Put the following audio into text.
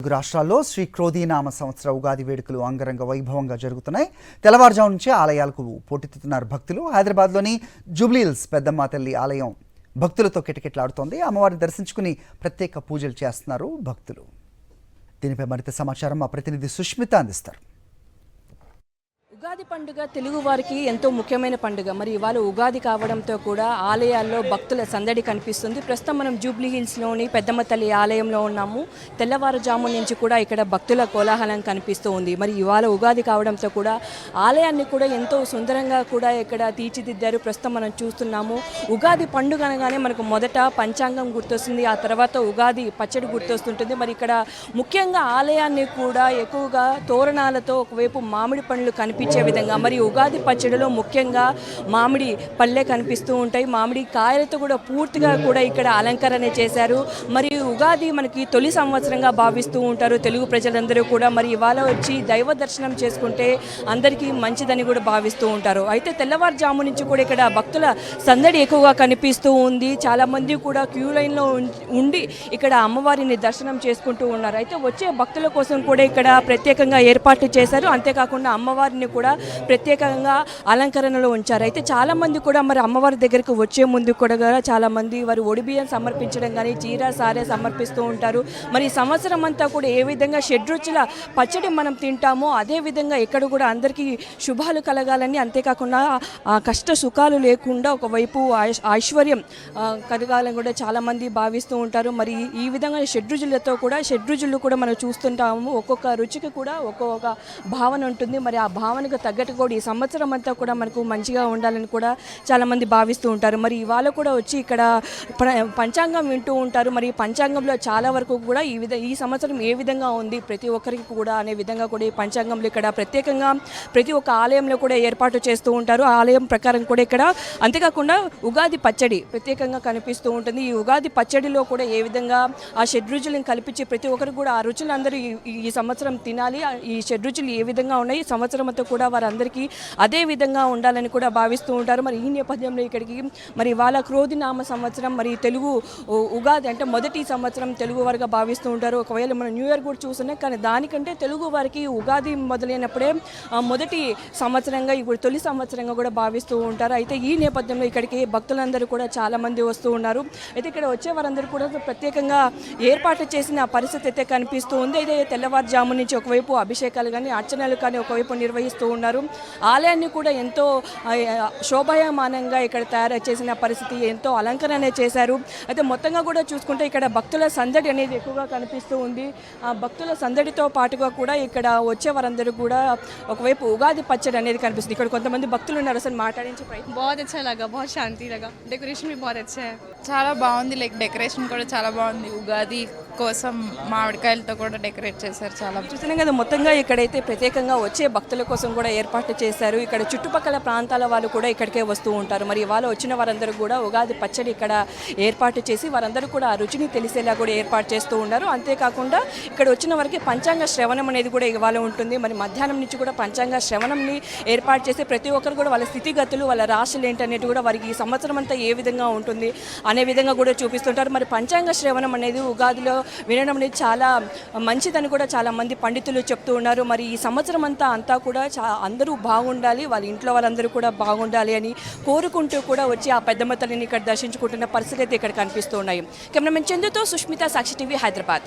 తెలుగు రాష్ట్రాల్లో శ్రీ క్రోధీనామ సంవత్సర ఉగాది వేడుకలు అంగరంగ వైభవంగా జరుగుతున్నాయి. తెల్లవారుజాము నుంచే ఆలయాలకు పోటెత్తుతున్నారు భక్తులు. హైదరాబాద్లోని జూబ్లీహిల్స్ పెద్దమ్మ తల్లి ఆలయం భక్తులతో కిటకిటలాడుతోంది. అమ్మవారిని దర్శించుకుని ప్రత్యేక పూజలు చేస్తున్నారు భక్తులు. దీనిపై మరింత సమాచారం మా ప్రతినిధి సుష్మిత అందిస్తారు. ఉగాది పండుగ తెలుగు వారికి ఎంతో ముఖ్యమైన పండుగ. మరి ఇవాళ ఉగాది కావడంతో కూడా ఆలయాల్లో భక్తుల సందడి కనిపిస్తుంది. ప్రస్తుతం మనం జూబ్లీహిల్స్లోని పెద్దమ్మ తల్లి ఆలయంలో ఉన్నాము. తెల్లవారుజాము నుంచి కూడా ఇక్కడ భక్తుల కోలాహలం కనిపిస్తూ ఉంది. మరి ఇవాళ ఉగాది కావడంతో కూడా ఆలయాన్ని కూడా ఎంతో సుందరంగా కూడా ఇక్కడ తీర్చిదిద్దారు. ప్రస్తుతం మనం చూస్తున్నాము. ఉగాది పండుగ అనగానే మనకు మొదట పంచాంగం గుర్తొస్తుంది, ఆ తర్వాత ఉగాది పచ్చడి గుర్తొస్తుంటుంది. మరి ఇక్కడ ముఖ్యంగా ఆలయాన్ని కూడా ఎక్కువగా తోరణాలతో ఒకవైపు మామిడి పండ్లు కనిపించే విధంగా, మరి ఉగాది పచ్చడిలో ముఖ్యంగా మామిడి పళ్ళే కనిపిస్తూ ఉంటాయి. మామిడి కాయలతో కూడా పూర్తిగా కూడా ఇక్కడ అలంకరణ చేశారు. మరి ఉగాది మనకి తొలి సంవత్సరంగా భావిస్తూ ఉంటారు తెలుగు ప్రజలందరూ కూడా. మరి ఇవాళ వచ్చి దైవ దర్శనం చేసుకుంటే అందరికీ మంచిదని కూడా భావిస్తూ ఉంటారు. అయితే తెల్లవారుజాము నుంచి కూడా ఇక్కడ భక్తుల సందడి ఎక్కువగా కనిపిస్తూ ఉంది. చాలామంది కూడా క్యూ లైన్లో ఉండి ఇక్కడ అమ్మవారిని దర్శనం చేసుకుంటూ ఉన్నారు. అయితే వచ్చే భక్తుల కోసం కూడా ఇక్కడ ప్రత్యేకంగా ఏర్పాట్లు చేశారు. అంతేకాకుండా అమ్మవారిని కూడా ప్రత్యేకంగా అలంకరణలో ఉంచారు. అయితే చాలామంది కూడా మరి అమ్మవారి దగ్గరికి వచ్చే ముందు కూడా చాలామంది వారు ఒడిబియ్యం సమర్పించడం కానీ చీర సారే సమర్పిస్తూ ఉంటారు. మరి ఈ సంవత్సరం అంతా కూడా ఏ విధంగా షడ్రుచుల పచ్చడి మనం తింటామో అదే విధంగా ఇక్కడ కూడా అందరికీ శుభాలు కలగాలని, అంతేకాకుండా కష్ట సుఖాలు లేకుండా ఒకవైపు ఐశ్వర్యం కలగాలని కూడా చాలామంది భావిస్తూ ఉంటారు. మరి ఈ విధంగా షడ్రుచులు కూడా మనం చూస్తుంటాము. ఒక్కొక్క రుచికి కూడా ఒక్కొక్క భావన ఉంటుంది. మరి ఆ భావనకు తగ్గట్టు కూడా ఈ సంవత్సరం అంతా కూడా మనకు మంచిగా ఉండాలని కూడా చాలామంది భావిస్తూ ఉంటారు. మరి ఇవాళ కూడా వచ్చి ఇక్కడ పంచాంగం వింటూ ఉంటారు. మరి పంచాంగంలో చాలా వరకు కూడా ఈ సంవత్సరం ఏ విధంగా ఉంది ప్రతి ఒక్కరికి కూడా అనే విధంగా కూడా ఈ పంచాంగంలో ఇక్కడ ప్రత్యేకంగా ప్రతి ఒక్క ఆలయంలో కూడా ఏర్పాటు చేస్తూ ఉంటారు. ఆ ఆలయం ప్రకారం కూడా ఇక్కడ అంతేకాకుండా ఉగాది పచ్చడి ప్రత్యేకంగా కనిపిస్తూ ఉంటుంది. ఈ ఉగాది పచ్చడిలో కూడా ఏ విధంగా ఆ షడ్రుచులను కల్పించి ప్రతి ఒక్కరు కూడా ఆ రుచులు అందరూ ఈ సంవత్సరం తినాలి, ఈ షడ్రుచులు ఏ విధంగా ఉన్నాయి సంవత్సరం అంతా కూడా వారందరికీ అదే విధంగా ఉండాలని కూడా భావిస్తూ ఉంటారు. మరి ఈ నేపథ్యంలో ఇక్కడికి మరి ఇవాళ క్రోధినామ సంవత్సరం, మరి తెలుగు ఉగాది అంటే మొదటి సంవత్సరం తెలుగు వారిగా భావిస్తూ ఉంటారు. ఒకవేళ మనం న్యూ ఇయర్ కూడా చూస్తున్నాం, కానీ దానికంటే తెలుగు వారికి ఉగాది మొదలైనప్పుడే మొదటి సంవత్సరంగా ఇప్పుడు తొలి సంవత్సరంగా కూడా భావిస్తూ ఉంటారు. అయితే ఈ నేపథ్యంలో ఇక్కడికి భక్తులందరూ కూడా చాలామంది వస్తూ ఉన్నారు. అయితే ఇక్కడ వచ్చే వారందరూ కూడా ప్రత్యేకంగా ఏర్పాటు చేసిన పరిస్థితి అయితే కనిపిస్తూ ఉంది. అయితే తెల్లవారుజాము నుంచి ఒకవైపు అభిషేకాలు కానీ అర్చనలు కానీ ఒకవైపు నిర్వహిస్తూ ఉన్నారు. ఆలయాన్ని కూడా ఎంతో శోభాయమానంగా ఇక్కడ తయారు చేసిన పరిస్థితి, ఎంతో అలంకరణ చేశారు. అయితే మొత్తంగా కూడా చూసుకుంటే ఇక్కడ భక్తుల సందడి అనేది ఎక్కువగా కనిపిస్తూ ఉంది. ఆ భక్తుల సందడితో పాటుగా కూడా ఇక్కడ వచ్చే వారందరూ కూడా ఒకవైపు ఉగాది పచ్చడి అనేది కనిపిస్తుంది. ఇక్కడ కొంతమంది భక్తులు ఉన్నారు, అసలు మాట్లాడించే ప్రయత్నం. बहुत अच्छा लगा, बहुत शांति लगा, डेकोरेशन भी बहुत अच्छा है. చాలా బాగుంది. డెకరేషన్ కూడా చాలా బాగుంది. ఉగాది కోసం మామిడికాయలతో కూడా డెకరేట్ చేశారు. చాలా చూస్తున్నాం కదా, మొత్తంగా ఇక్కడైతే ప్రత్యేకంగా వచ్చే భక్తుల కోసం కూడా ఏర్పాటు చేశారు. ఇక్కడ చుట్టుపక్కల ప్రాంతాల వాళ్ళు కూడా ఇక్కడికే వస్తూ ఉంటారు. మరి ఇవాళ వచ్చిన వారందరూ కూడా ఉగాది పచ్చడి ఇక్కడ ఏర్పాటు చేసి వారందరూ కూడా ఆ రుచిని తెలిసేలా కూడా ఏర్పాటు చేస్తూ ఉన్నారు. అంతేకాకుండా ఇక్కడ వచ్చిన వారికి పంచాంగ శ్రవణం అనేది కూడా ఇవాళ ఉంటుంది. మరి మధ్యాహ్నం నుంచి కూడా పంచాంగ శ్రవణంని ఏర్పాటు చేసి ప్రతి ఒక్కరు కూడా వాళ్ళ స్థితిగతులు, వాళ్ళ రాశులు ఏంటనేది కూడా వారికి ఈ సంవత్సరం అంతా ఏ విధంగా ఉంటుంది అనే విధంగా కూడా చూపిస్తుంటారు. మరి పంచాంగ శ్రవణం అనేది ఉగాదిలో వినడం అనేది చాలా మంచిదని కూడా చాలా మంది పండితులు చెప్తూ ఉన్నారు. మరి ఈ సంవత్సరం అంతా కూడా అందరూ బాగుండాలి, వాళ్ళ ఇంట్లో వాళ్ళందరూ కూడా బాగుండాలి అని కోరుకుంటూ కూడా వచ్చి ఆ పెద్దమ్మ తల్లిని ఇక్కడ దర్శించుకుంటున్న పరిస్థితి అయితే ఇక్కడ కనిపిస్తూ ఉన్నాయి. కెమెరామెన్ చందుతో సుష్మిత, సాక్షి టీవీ, హైదరాబాద్.